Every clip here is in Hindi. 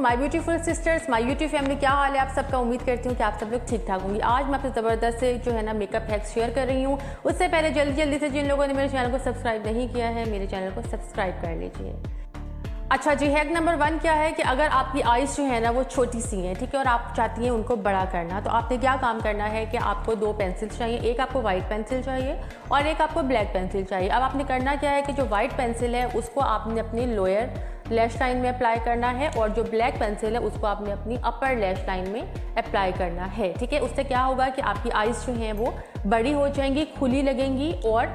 My beautiful sisters, my YouTube family, क्या हाल है आप सबका। उम्मीद करती हूँ कि आप सब लोग ठीक ठाक होंगे। आज मैं आपसे ज़बरदस्त से जो है ना मेकअप हैक्स शेयर कर रही हूँ। उससे पहले जल्दी से जिन लोगों ने मेरे चैनल को सब्सक्राइब नहीं किया है, मेरे चैनल को सब्सक्राइब कर लीजिए। अच्छा जी, हैक नंबर 1 क्या है कि अगर आपकी आइज़ जो है ना वो छोटी सी हैं, ठीक है, और आप चाहती हैं उनको बड़ा करना, तो आपने क्या काम करना है कि आपको 2 पेंसिल चाहिए। एक आपको वाइट पेंसिल चाहिए और एक आपको ब्लैक पेंसिल चाहिए। अब आपने करना क्या है कि जो वाइट पेंसिल है उसको आपने अपनी लोअर लैश लाइन में अप्लाई करना है और जो ब्लैक पेंसिल है उसको आपने अपनी अपर लैश लाइन में अप्लाई करना है, ठीक है। उससे क्या होगा कि आपकी आइज़ जो हैं वो बड़ी हो जाएंगी, खुली लगेंगी और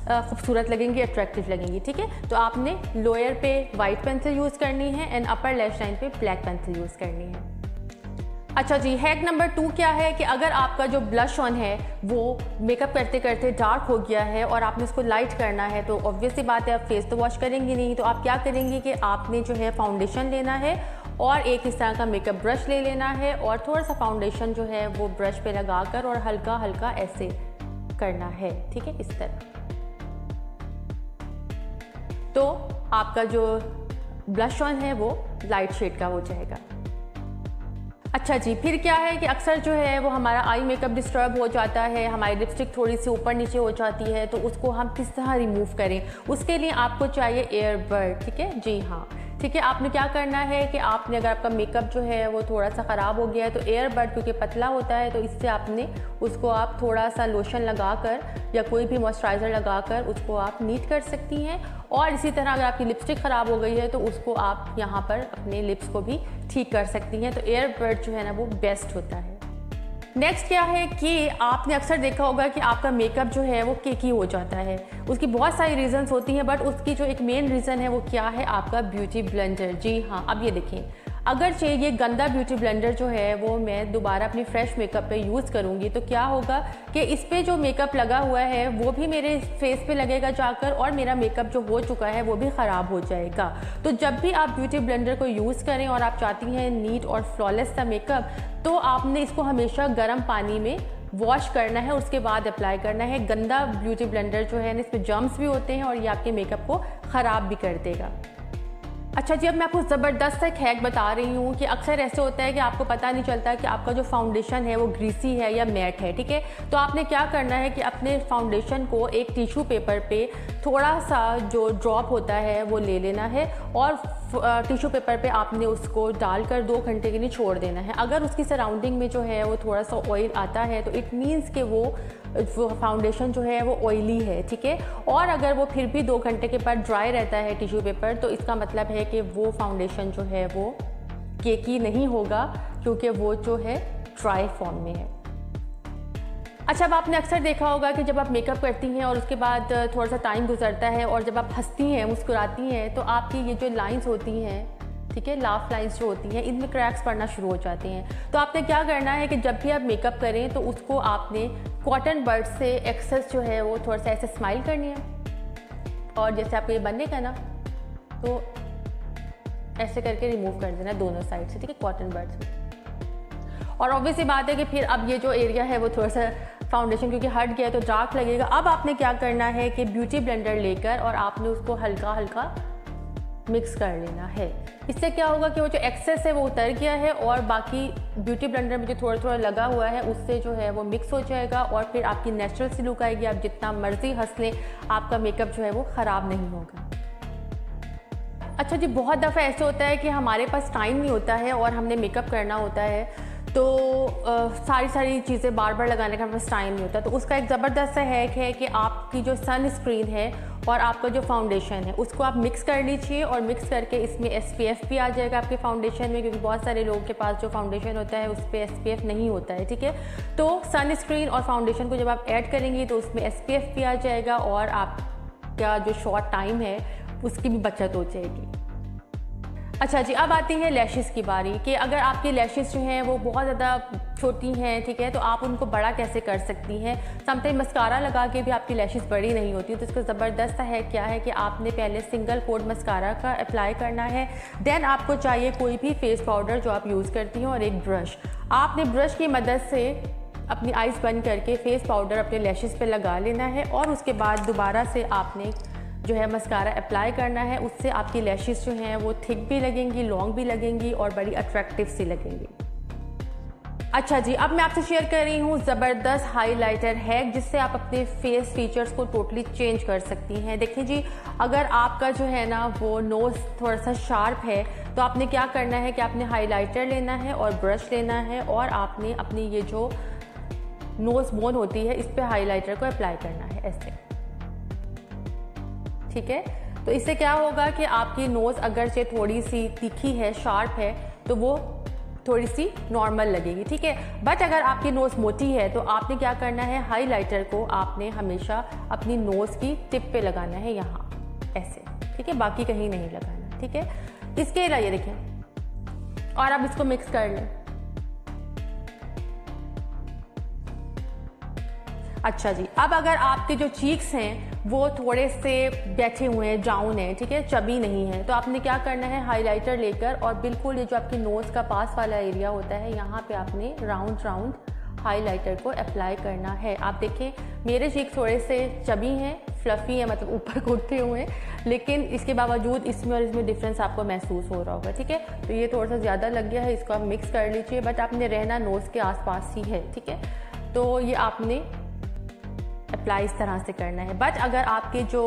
खूबसूरत लगेंगी, अट्रैक्टिव लगेंगी, ठीक है। तो आपने लोअर पे वाइट पेंसिल यूज़ करनी है एंड अपर लैश लाइन पे ब्लैक पेंसिल यूज़ करनी है। अच्छा जी, हैक नंबर 2 क्या है कि अगर आपका जो ब्लश ऑन है वो मेकअप करते करते डार्क हो गया है और आपने उसको लाइट करना है, तो ऑब्वियस सी बात है आप फेस तो वॉश करेंगी नहीं। तो आप क्या करेंगी कि आपने जो है फाउंडेशन लेना है और एक इस तरह का मेकअप ब्रश ले लेना है और थोड़ा सा फाउंडेशन जो है वो ब्रश पे लगाकर और हल्का हल्का ऐसे करना है, ठीक है, इस तरह। तो आपका जो ब्लश ऑन है वो लाइट शेड का हो जाएगा। अच्छा जी, फिर क्या है कि अक्सर जो है वो हमारा आई मेकअप डिस्टर्ब हो जाता है, हमारी लिपस्टिक थोड़ी सी ऊपर नीचे हो जाती है, तो उसको हम किस तरह रिमूव करें। उसके लिए आपको चाहिए एयरबड, ठीक है, जी हाँ, ठीक है। आपने क्या करना है कि आपने अगर आपका मेकअप जो है वो थोड़ा सा ख़राब हो गया है तो एयरबड क्योंकि पतला होता है तो इससे आपने उसको आप थोड़ा सा लोशन लगाकर या कोई भी मॉइस्चराइज़र लगाकर उसको आप नीट कर सकती हैं। और इसी तरह अगर आपकी लिपस्टिक ख़राब हो गई है तो उसको आप यहाँ पर अपने लिप्स को भी ठीक कर सकती हैं। तो एयरबड जो है ना वो बेस्ट होता है। नेक्स्ट क्या है कि आपने अक्सर देखा होगा कि आपका मेकअप जो है वो केकी हो जाता है। उसकी बहुत सारी रीज़न्स होती हैं, बट उसकी जो एक मेन रीज़न है वो क्या है, आपका ब्यूटी ब्लेंडर। जी हाँ, अब ये देखें, अगर ये गंदा ब्यूटी ब्लेंडर जो है वो मैं दोबारा अपनी फ्रेश मेकअप पे यूज़ करूँगी तो क्या होगा कि इस पे जो मेकअप लगा हुआ है वो भी मेरे फेस पे लगेगा जाकर और मेरा मेकअप जो हो चुका है वो भी ख़राब हो जाएगा। तो जब भी आप ब्यूटी ब्लेंडर को यूज़ करें और आप चाहती हैं नीट और फ्लॉलेस सा मेकअप, तो आपने इसको हमेशा गर्म पानी में वॉश करना है, उसके बाद अप्लाई करना है। गंदा ब्यूटी ब्लेंडर जो है इसमें जर्म्स भी होते हैं और ये आपके मेकअप को ख़राब भी कर देगा। अच्छा जी, अब मैं आपको ज़बरदस्त एक हैक बता रही हूँ कि अक्सर ऐसे होता है कि आपको पता नहीं चलता कि आपका जो फाउंडेशन है वो ग्रीसी है या मैट है, ठीक है। तो आपने क्या करना है कि अपने फाउंडेशन को एक टिश्यू पेपर पे थोड़ा सा जो ड्रॉप होता है वो ले लेना है और टिश्यू पेपर पे आपने उसको डालकर 2 घंटे के लिए छोड़ देना है। अगर उसकी सराउंडिंग में जो है वो थोड़ा सा ऑयल आता है तो इट मीन्स कि वो फाउंडेशन जो है वो ऑयली है, ठीक है। और अगर वो फिर भी 2 घंटे के बाद ड्राई रहता है टिश्यू पेपर, तो इसका मतलब है कि वो फाउंडेशन जो है वो केकी नहीं होगा क्योंकि वो जो है ड्राई फॉर्म में है। अच्छा, अब आपने अक्सर देखा होगा कि जब आप मेकअप करती हैं और उसके बाद थोड़ा सा टाइम गुजरता है और जब आप हंसती हैं, मुस्कुराती हैं, तो आपकी ये जो लाइंस होती हैं, ठीक है, लाफ लाइंस जो होती हैं, इनमें क्रैक्स पड़ना शुरू हो जाते हैं। तो आपने क्या करना है कि जब भी आप मेकअप करें तो उसको आपने कॉटन बड से एक्सेस जो है वो थोड़ा सा ऐसे स्माइल करनी है और जैसे आपको ये बनने ना तो ऐसे करके रिमूव कर देना दोनों साइड से, ठीक है, कॉटन बड से। और ऑब्वियसली बात है कि फिर अब ये जो एरिया है वो थोड़ा सा फाउंडेशन क्योंकि हट गया तो डार्क लगेगा। अब आपने क्या करना है कि ब्यूटी ब्लेंडर लेकर और आपने उसको हल्का हल्का मिक्स कर लेना है। इससे क्या होगा कि वो जो एक्सेस है वो उतर गया है और बाकी ब्यूटी ब्लेंडर में जो थोड़ा थोड़ा लगा हुआ है उससे जो है वो मिक्स हो जाएगा और फिर आपकी नेचुरल सी लुक आएगी। आप जितना मर्जी हंस लें, आपका मेकअप जो है वो ख़राब नहीं होगा। अच्छा जी, बहुत दफ़ा ऐसे होता है कि हमारे पास टाइम नहीं होता है और हमने मेकअप करना होता है तो सारी चीज़ें बार बार लगाने का हमारे पास टाइम नहीं होता। तो उसका एक ज़बरदस्त सा हैक है कि आपकी जो सन स्क्रीन है और आपका जो फाउंडेशन है उसको आप मिक्स कर लीजिए और मिक्स करके इसमें SPF भी आ जाएगा आपके फाउंडेशन में, क्योंकि बहुत सारे लोगों के पास जो फाउंडेशन होता है उस पर SPF नहीं होता है, ठीक है। तो सन स्क्रीन और फाउंडेशन को जब आप ऐड करेंगी तो उसमें SPF भी आ जाएगा और आपका जो शॉर्ट टाइम है उसकी भी बचत हो जाएगी। अच्छा जी, अब आती है लैशेज़ की बारी कि अगर आपकी लैशेज़ जो हैं वो बहुत ज़्यादा छोटी हैं, ठीक है, तो आप उनको बड़ा कैसे कर सकती हैं। समटाइम मस्कारा लगा के भी आपकी लैशेज़ बड़ी नहीं होती, तो इसका ज़बरदस्त है क्या है कि आपने पहले सिंगल कोट मस्कारा का अप्लाई करना है। देन आपको चाहिए कोई भी फेस पाउडर जो आप यूज़ करती हैं और एक ब्रश। आपने ब्रश की मदद से अपनी आइज़ बंद करके फेस पाउडर अपने लैशेज़ पे लगा लेना है और उसके बाद दोबारा से आपने जो है मस्कारा अप्लाई करना है, उससे आपकी लैशेस जो हैं वो थिक भी लगेंगी, लॉन्ग भी लगेंगी और बड़ी अट्रैक्टिव सी लगेंगी। अच्छा जी, अब मैं आपसे शेयर कर रही हूँ ज़बरदस्त हाइलाइटर हैक, जिससे आप अपने फेस फीचर्स को टोटली चेंज कर सकती हैं। देखिए जी, अगर आपका जो है ना वो नोज़ थोड़ा सा शार्प है तो आपने क्या करना है कि आपने हाइलाइटर लेना है और ब्रश लेना है और आपने अपनी ये जो नोज़ बोन होती है इस पे हाइलाइटर को अप्लाई करना है ऐसे, ठीक है। तो इससे क्या होगा कि आपकी नोज़ अगर से थोड़ी सी तीखी है, शार्प है, तो वो थोड़ी सी नॉर्मल लगेगी, ठीक है। बट अगर आपकी नोज़ मोटी है तो आपने क्या करना है, हाइलाइटर को आपने हमेशा अपनी नोज़ की टिप पे लगाना है, यहाँ ऐसे, ठीक है, बाकी कहीं नहीं लगाना, ठीक है। इसके अलावा देखें, और अब इसको मिक्स कर लें। अच्छा जी, अब अगर आपके जो चीक्स हैं वो थोड़े से बैठे हुए हैं, डाउन है, ठीक है, चबी नहीं है, तो आपने क्या करना है, हाइलाइटर लेकर और बिल्कुल ये जो आपकी नोज़ का पास वाला एरिया होता है यहाँ पे आपने राउंड राउंड हाइलाइटर को अप्लाई करना है। आप देखें मेरे चीक थोड़े से चबी हैं, फ्लफ़ी है, मतलब ऊपर को उठे हुए हैं, लेकिन इसके बावजूद इसमें और इसमें डिफरेंस आपको महसूस हो रहा होगा, ठीक है। तो ये थोड़ा सा ज़्यादा लग गया है, इसको आप मिक्स कर लीजिए, बट आपने रहना नोज़ के आसपास ही है, ठीक है। तो ये आपने अप्लाई इस तरह से करना है। बट अगर आपके जो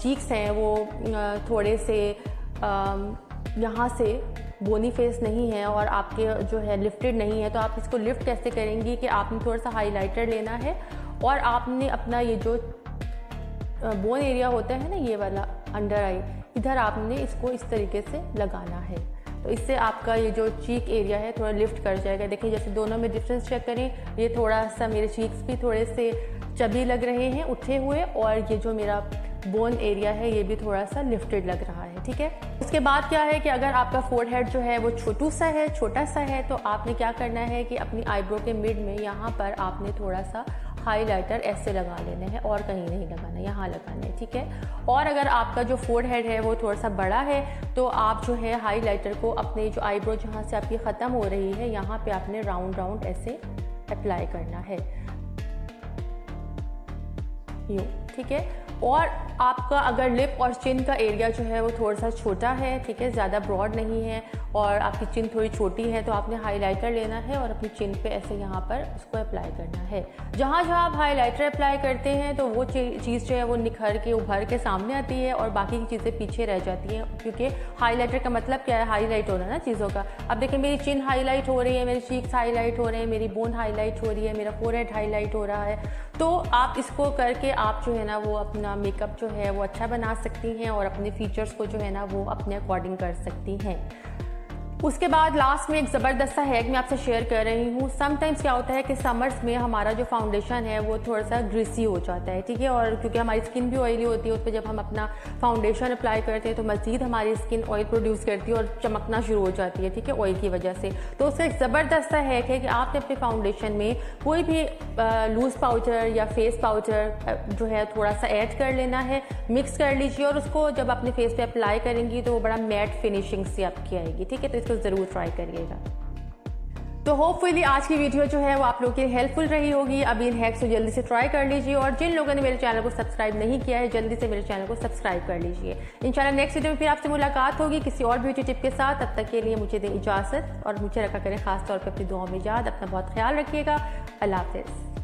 चीक्स हैं वो थोड़े से यहाँ से बोनी फेस नहीं है और आपके जो है लिफ्टेड नहीं है, तो आप इसको लिफ्ट कैसे करेंगी कि आपने थोड़ा सा हाइलाइटर लेना है और आपने अपना ये जो बोन एरिया होता है ना, ये वाला अंडर आई, इधर आपने इसको इस तरीके से लगाना है। तो इससे आपका ये जो चीक एरिया है थोड़ा लिफ्ट कर जाएगा। देखिए जैसे दोनों में डिफरेंस चेक करें, ये थोड़ा सा मेरे चीक्स भी थोड़े से चबी लग रहे हैं, उठे हुए, और ये जो मेरा बोन एरिया है ये भी थोड़ा सा लिफ्टेड लग रहा है, ठीक है। उसके बाद क्या है कि अगर आपका फोरहेड जो है वो छोटा सा है तो आपने क्या करना है कि अपनी आईब्रो के मिड में यहाँ पर आपने थोड़ा सा हाइलाइटर ऐसे लगा लेना है और कहीं नहीं लगाना, यहाँ लगाना है, ठीक है। और अगर आपका जो फोरहेड है वो थोड़ा सा बड़ा है तो आप जो है हाइलाइटर को अपने जो आईब्रो जहाँ से आपकी ख़त्म हो रही है यहाँ पे आपने राउंड राउंड ऐसे अप्लाई करना है, यूँ, ठीक है। और आपका अगर लिप और चिन का एरिया जो है वो थोड़ा सा छोटा है, ठीक है, ज़्यादा ब्रॉड नहीं है, और आपकी चिन थोड़ी छोटी है, तो आपने हाइलाइटर लेना है और अपनी चिन पे ऐसे यहाँ पर उसको अप्लाई करना है। जहाँ जहाँ आप हाइलाइटर अप्लाई करते हैं तो वो चीज़ जो है वो निखर के उभर के सामने आती है और बाकी की चीज़ें पीछे रह जाती हैं, क्योंकि हाइलाइटर का मतलब क्या है, हाईलाइट होना ना चीज़ों का। अब देखिए मेरी चिन हाईलाइट हो रही है, मेरे चीक्स हाईलाइट हो रहे हैं, मेरी बोन हाईलाइट हो रही है, मेरा फोरहेड हाईलाइट हो रहा है। तो आप इसको करके आप जो है ना वो अपना मेकअप जो है वो अच्छा बना सकती हैं और अपने फीचर्स को जो है ना वो अपने अकॉर्डिंग कर सकती हैं। उसके बाद लास्ट में एक ज़बरदस्त सा हैक मैं आपसे शेयर कर रही हूँ। समटाइम्स क्या होता है कि समर्स में हमारा जो फाउंडेशन है वो थोड़ा सा ग्रीसी हो जाता है, ठीक है, और क्योंकि हमारी स्किन भी ऑयली होती है, उस पर जब हम अपना फाउंडेशन अप्लाई करते हैं तो मज़ीद हमारी स्किन ऑयल प्रोड्यूस करती है और चमकना शुरू हो जाती है, ठीक है, ऑयल की वजह से। तो उसका एक ज़बरदस्त सा हैक है कि आपने अपने फाउंडेशन में कोई भी लूज़ पाउडर या फेस पाउडर जो है थोड़ा सा ऐड कर लेना है, मिक्स कर लीजिए और उसको जब अपने फेस पे अप्लाई करेंगी तो वो बड़ा मैट फिनिशिंग से आपकी आएगी, ठीक है। तो इसको ज़रूर ट्राई करिएगा। तो होपफुली आज की वीडियो जो है वो आप लोगों के लिए हेल्पफुल रही होगी। अब इन हैक्स को जल्दी से ट्राई कर लीजिए और जिन लोगों ने मेरे चैनल को सब्सक्राइब नहीं किया है जल्दी से मेरे चैनल को सब्सक्राइब कर लीजिए। इंशाल्लाह नेक्स्ट वीडियो में फिर आपसे मुलाकात होगी किसी और ब्यूटी टिप के साथ। तब तक के लिए मुझे दें इजाज़त और मुझे रखा करें खास तौर पर अपनी दुआओं में याद। अपना बहुत ख्याल रखिएगा। अल्लाह हाफ़िज़।